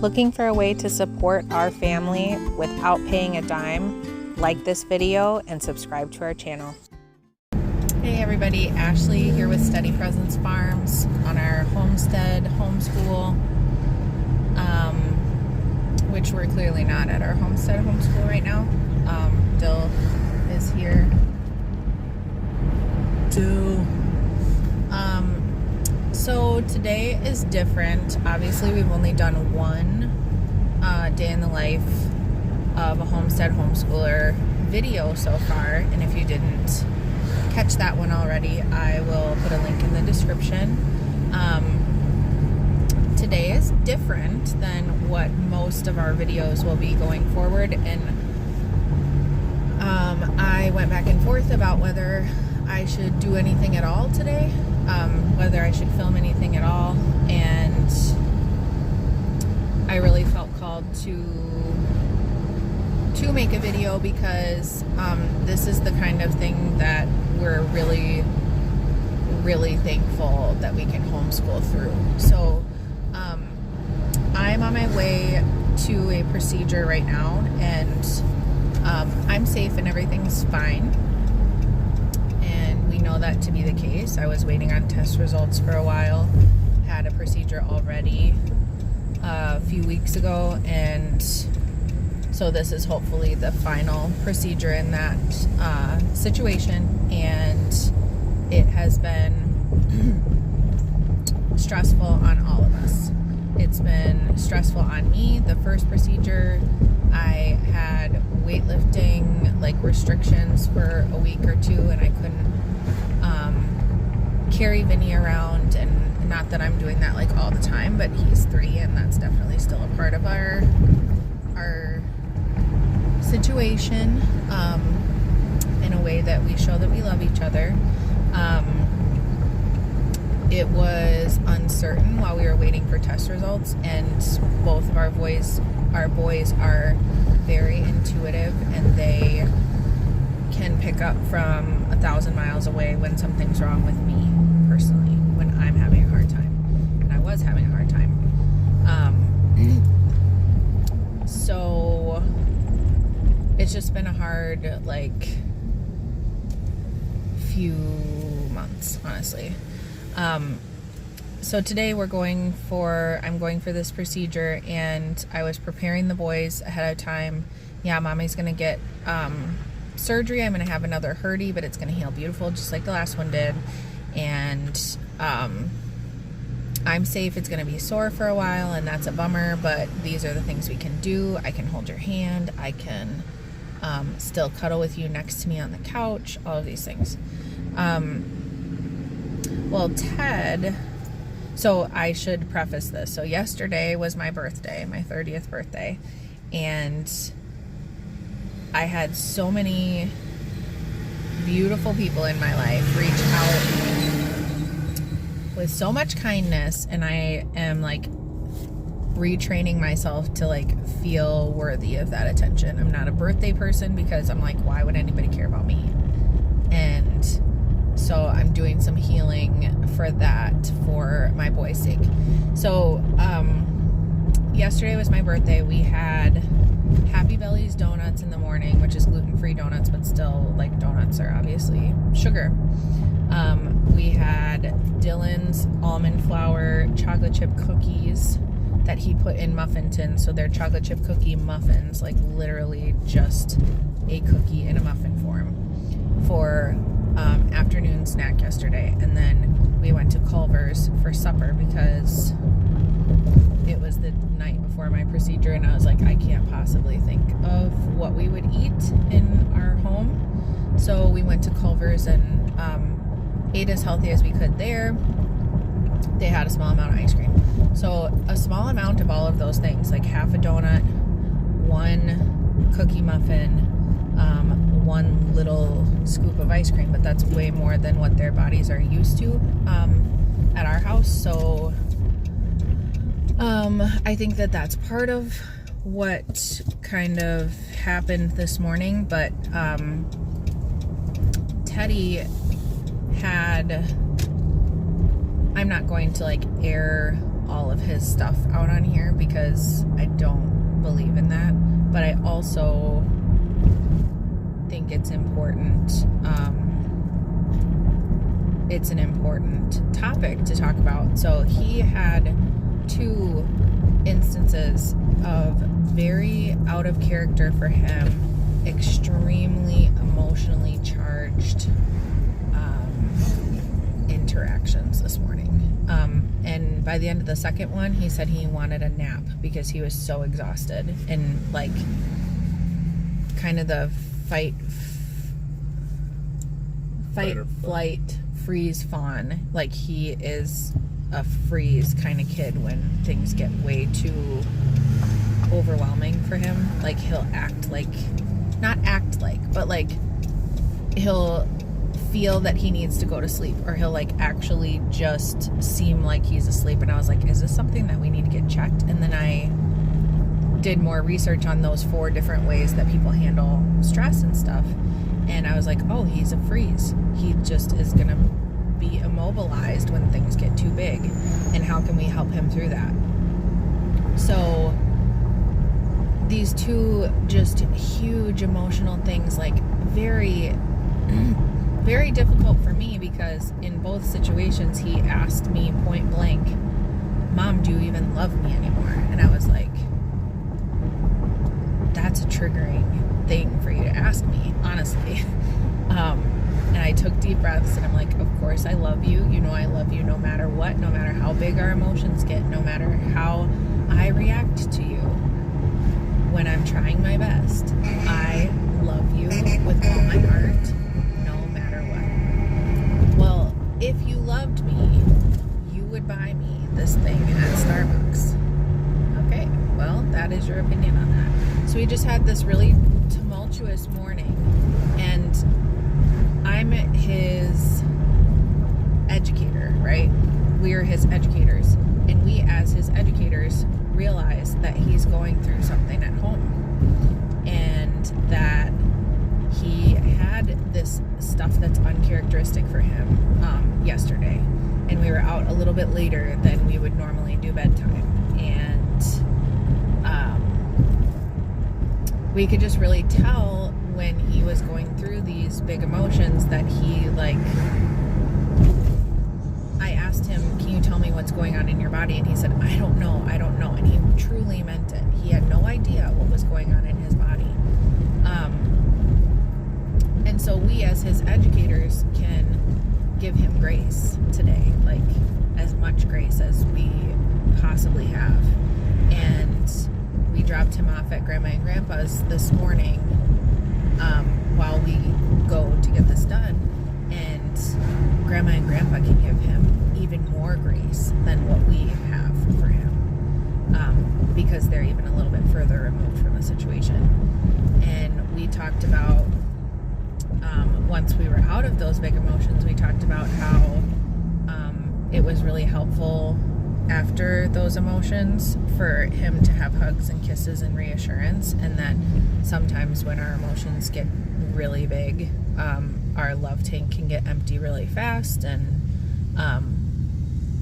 Looking for a way to support our family without paying a dime? Like this video and subscribe to our channel. Hey everybody, Ashley here with Steady Presence Farms on our homestead homeschool, which we're clearly not at our homestead homeschool right now. Dill is here. So today is different. Obviously, we've only done one day in the life of a homestead homeschooler video so far, and if you didn't catch that one already, I will put a link in the description. Today is different than what most of our videos will be going forward, and I went back and forth about whether I should do anything at all today, whether I should film anything at all, and I really felt called to make a video because this is the kind of thing that we're really, really thankful that we can homeschool through. So I'm on my way to a procedure right now, and I'm safe and everything's fine. We know that to be the case. I was waiting on test results for a while, had a procedure already a few weeks ago, and so this is hopefully the final procedure in that situation, and it has been stressful on all of us. It's been stressful on me. The first procedure, I had weightlifting restrictions for a week or two, and I couldn't carry Vinny around, and not that I'm doing that all the time, but he's 3 and that's definitely still a part of our situation, in a way that we show that we love each other. It was uncertain while we were waiting for test results, and both of our boys are very intuitive, and they can pick up from 1,000 miles away when something's wrong with me personally, when I'm having a hard time, and I was having a hard time. So it's just been a hard few months, honestly. So today I'm going for this procedure, and I was preparing the boys ahead of time. Yeah, mommy's gonna get surgery. I'm gonna have another herdy, but it's gonna heal beautiful, just like the last one did. And I'm safe. It's gonna be sore for a while, and that's a bummer, but these are the things we can do. I can hold your hand. I can still cuddle with you next to me on the couch, all of these things. Well, Ted, so I should preface this. So yesterday was my birthday, my 30th birthday, and I had so many beautiful people in my life reach out with so much kindness, and I am retraining myself to feel worthy of that attention. I'm not a birthday person because I'm why would anybody care about me? And so I'm doing some healing for that, for my boy's sake. So yesterday was my birthday. We had Happy Belly's donuts in the morning, which is gluten-free donuts, but still donuts are obviously sugar. We had Dylan's almond flour chocolate chip cookies that he put in muffin tins, so they're chocolate chip cookie muffins, literally just a cookie in a muffin form, for afternoon snack yesterday. And then we went to Culver's for supper because it was the night before my procedure, and I was I can't possibly think of what we would eat in our home. So we went to Culver's and ate as healthy as we could there. They had a small amount of ice cream. So a small amount of all of those things, half a donut, one cookie muffin, one little scoop of ice cream, but that's way more than what their bodies are used to at our house. So I think that that's part of what kind of happened this morning, but Teddy had, I'm not going to air all of his stuff out on here because I don't believe in that. But I also think it's important. It's an important topic to talk about. So he had 2 instances of very out of character for him, extremely emotionally charged interactions this morning. And by the end of the second one, he said he wanted a nap because he was so exhausted, and like kind of the fight, flight, freeze, fawn. Like he is a freeze kind of kid when things get way too overwhelming for him. Like he'll but like he'll feel that he needs to go to sleep, or he'll like actually just seem like he's asleep. And I was like, is this something that we need to get checked? And then I did more research on those 4 different ways that people handle stress and stuff, and I was like, oh, he's a freeze. He just is gonna be immobilized when things get too big, and how can we help him through that? So these 2 just huge emotional things, like very very difficult for me, because in both situations he asked me point blank, Mom, do you even love me anymore? And I was like, that's a triggering thing for you to ask me, honestly. And I took deep breaths, and I'm like, of course I love you. You know I love you no matter what, no matter how big our emotions get, no matter how I react to you when I'm trying my best. I love you with all my heart, no matter what. Well, if you loved me, you would buy me this thing at Starbucks. Okay, well, that is your opinion on that. So we just had this really tumultuous morning, and I'm his educator, right? We're his educators, and we as his educators realize that he's going through something at home, and that he had this stuff that's uncharacteristic for him yesterday, and we were out a little bit later than we would normally do bedtime, and we could just really tell when he was going through these big emotions that he, like, I asked him, can you tell me what's going on in your body? And he said, I don't know. And he truly meant it. He had no idea what was going on in his body. And so we as his educators can give him grace today, like as much grace as we possibly have. And we dropped him off at Grandma and Grandpa's this morning while we go to get this done, and Grandma and Grandpa can give him even more grace than what we have for him, because they're even a little bit further removed from the situation. And we talked about, once we were out of those big emotions, we talked about how it was really helpful after those emotions for him to have hugs and kisses and reassurance, and that sometimes when our emotions get really big, our love tank can get empty really fast, and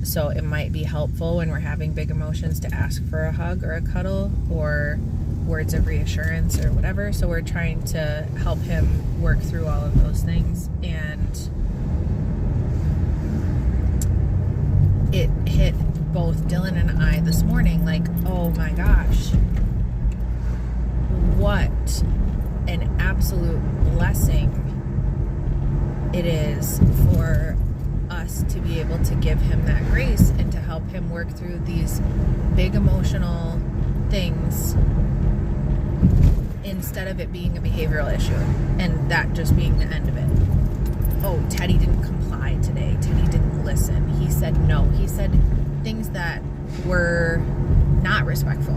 so it might be helpful when we're having big emotions to ask for a hug or a cuddle or words of reassurance or whatever. So we're trying to help him work through all of those things, and it hit both Dylan and I this morning, like, oh my gosh, what an absolute blessing it is for us to be able to give him that grace and to help him work through these big emotional things, instead of it being a behavioral issue and that just being the end of it. Oh, Teddy didn't comply today. Teddy didn't listen. He said no. He said things that were not respectful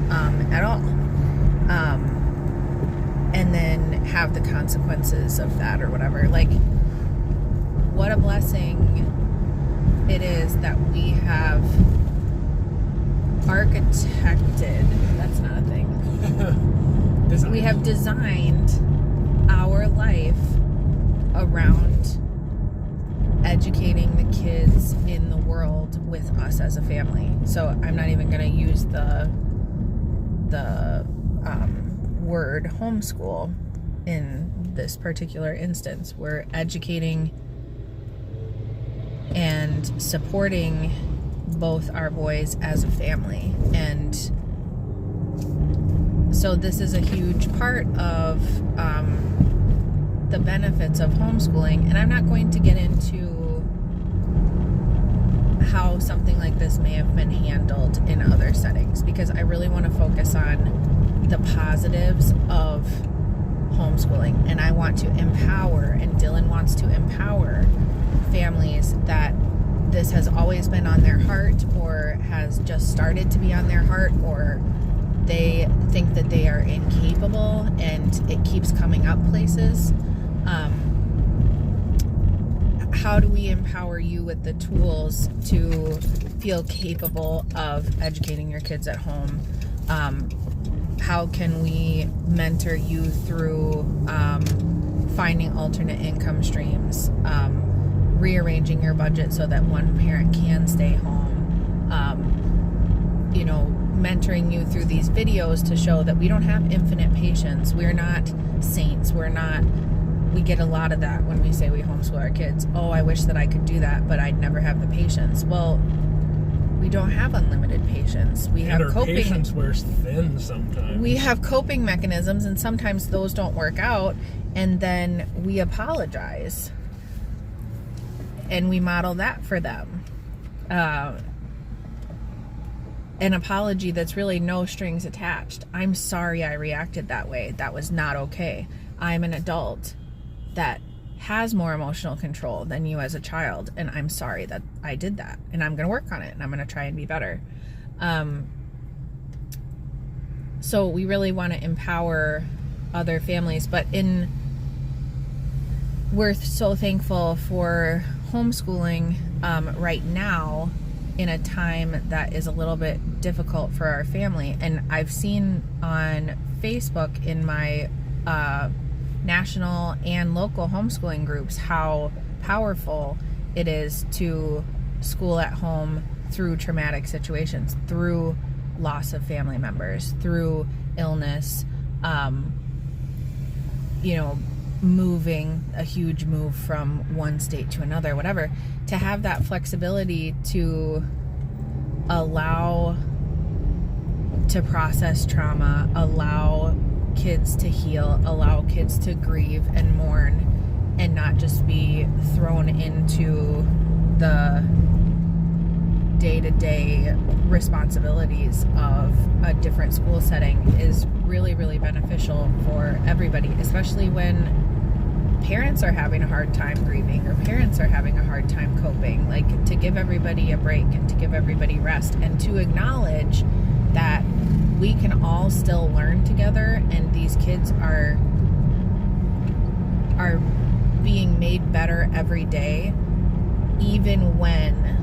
at all. And then have the consequences of that or whatever. Like, what a blessing it is that we have architected, that's not a thing. We have designed our life around educating the kids in the world with us as a family. So I'm not even going to use the word homeschool in this particular instance. We're educating and supporting both our boys as a family. And so this is a huge part of the benefits of homeschooling. And I'm not going to get into how something like this may have been handled in other settings, because I really want to focus on the positives of homeschooling. And I want to empower, and Dylan wants to empower families that this has always been on their heart, or has just started to be on their heart, or they think that they are incapable and it keeps coming up places. How do we empower you with the tools to feel capable of educating your kids at home? How can we mentor you through finding alternate income streams, rearranging your budget so that one parent can stay home, mentoring you through these videos to show that we don't have infinite patience. We're not saints. We get a lot of that when we say we homeschool our kids. Oh, I wish that I could do that, but I'd never have the patience. Well, we don't have unlimited patience. We have coping. Patience wears thin sometimes. We have coping mechanisms, and sometimes those don't work out, and then we apologize, and we model that for them. An apology that's really no strings attached. I'm sorry I reacted that way. That was not okay. I'm an adult that has more emotional control than you as a child, and I'm sorry that I did that, and I'm going to work on it, and I'm going to try and be better. So we really want to empower other families, but we're so thankful for homeschooling right now in a time that is a little bit difficult for our family. And I've seen on Facebook in my national and local homeschooling groups how powerful it is to school at home through traumatic situations, through loss of family members, through illness, moving, a huge move from one state to another, whatever, to have that flexibility to allow to process trauma, allow kids to heal, allow kids to grieve and mourn, and not just be thrown into the day-to-day responsibilities of a different school setting is really, really beneficial for everybody, especially when parents are having a hard time grieving, or parents are having a hard time coping. Like, to give everybody a break and to give everybody rest, and to acknowledge that we can all still learn together, and these kids are being made better every day, even when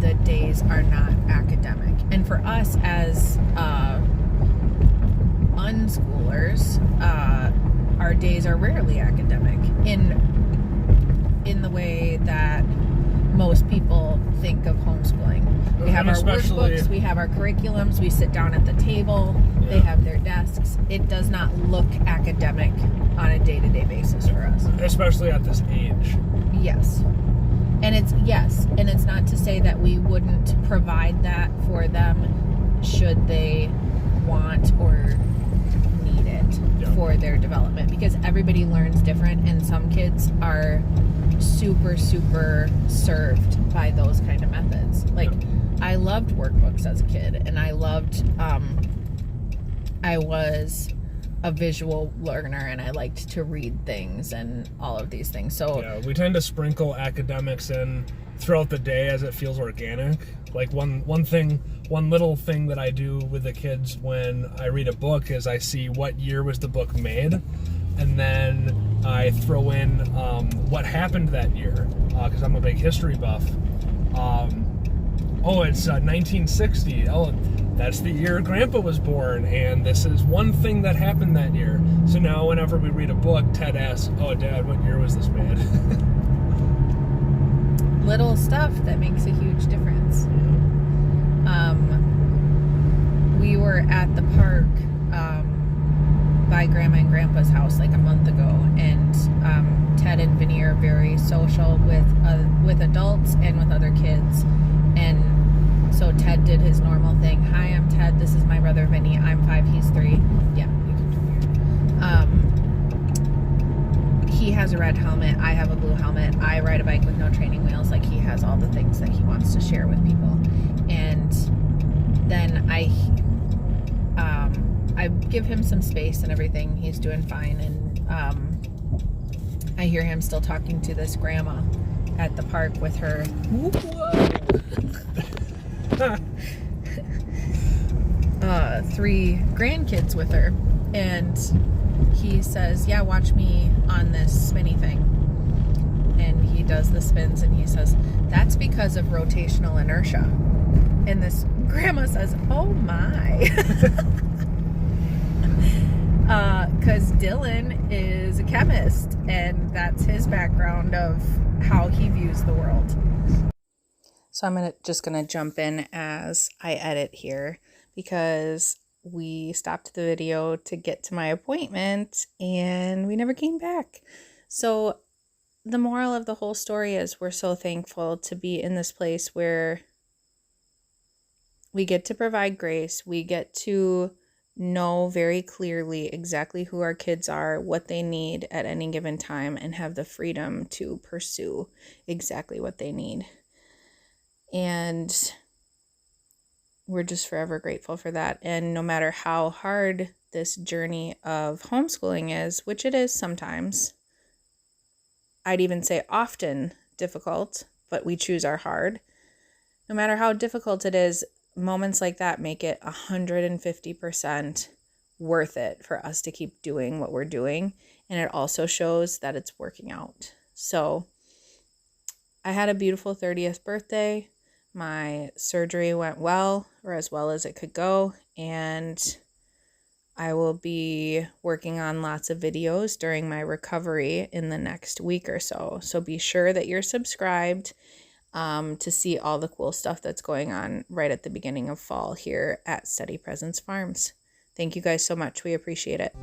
the days are not academic. And for us as unschoolers, our days are rarely academic in the way that most people think of homeschooling. We have our workbooks, we have our curriculums, we sit down at the table, they have their desks. It does not look academic on a day-to-day basis for us. Especially at this age. Yes. And it's not to say that we wouldn't provide that for them should they want or need it for their development, because everybody learns different, and some kids are super served by those kind of methods. Like, I loved workbooks as a kid, and I was a visual learner, and I liked to read things and all of these things. So we tend to sprinkle academics in throughout the day as it feels organic. Like one little thing that I do with the kids when I read a book is I see what year was the book made, and then I throw in what happened that year, because I'm a big history buff. It's 1960. Oh, that's the year Grandpa was born, and this is one thing that happened that year. So now whenever we read a book, Ted asks, "Oh, Dad, what year was this made?" little stuff that makes a huge difference. We were at the park by Grandma and Grandpa's house like a month ago, and Ted and Vinny are very social with adults and with other kids. And so Ted did his normal thing. Hi, I'm Ted. This is my brother Vinny. I'm 5. He's 3. Yeah, you can do it. He has a red helmet. I have a blue helmet. I ride a bike with no training wheels. Like, he has all the things that he wants to share with people. And then I give him some space and everything. He's doing fine. And I hear him still talking to this grandma at the park with her 3 grandkids with her. And he says, yeah, watch me on this spinny thing. And he does the spins, and he says, that's because of rotational inertia. And this grandma says, oh my. Because Dylan is a chemist, and that's his background of how he views the world. So I'm just gonna jump in as I edit here, because we stopped the video to get to my appointment and we never came back. So the moral of the whole story is we're so thankful to be in this place where we get to provide grace. We get to know very clearly exactly who our kids are, what they need at any given time, and have the freedom to pursue exactly what they need. And we're just forever grateful for that. And no matter how hard this journey of homeschooling is, which it is sometimes, I'd even say often difficult, but we choose our hard. No matter how difficult it is, moments like that make it 150% worth it for us to keep doing what we're doing. And it also shows that it's working out. So I had a beautiful 30th birthday. My surgery went well, or as well as it could go, and I will be working on lots of videos during my recovery in the next week or so. So be sure that you're subscribed to see all the cool stuff that's going on right at the beginning of fall here at Steady Presence Farms. Thank you guys so much. We appreciate it.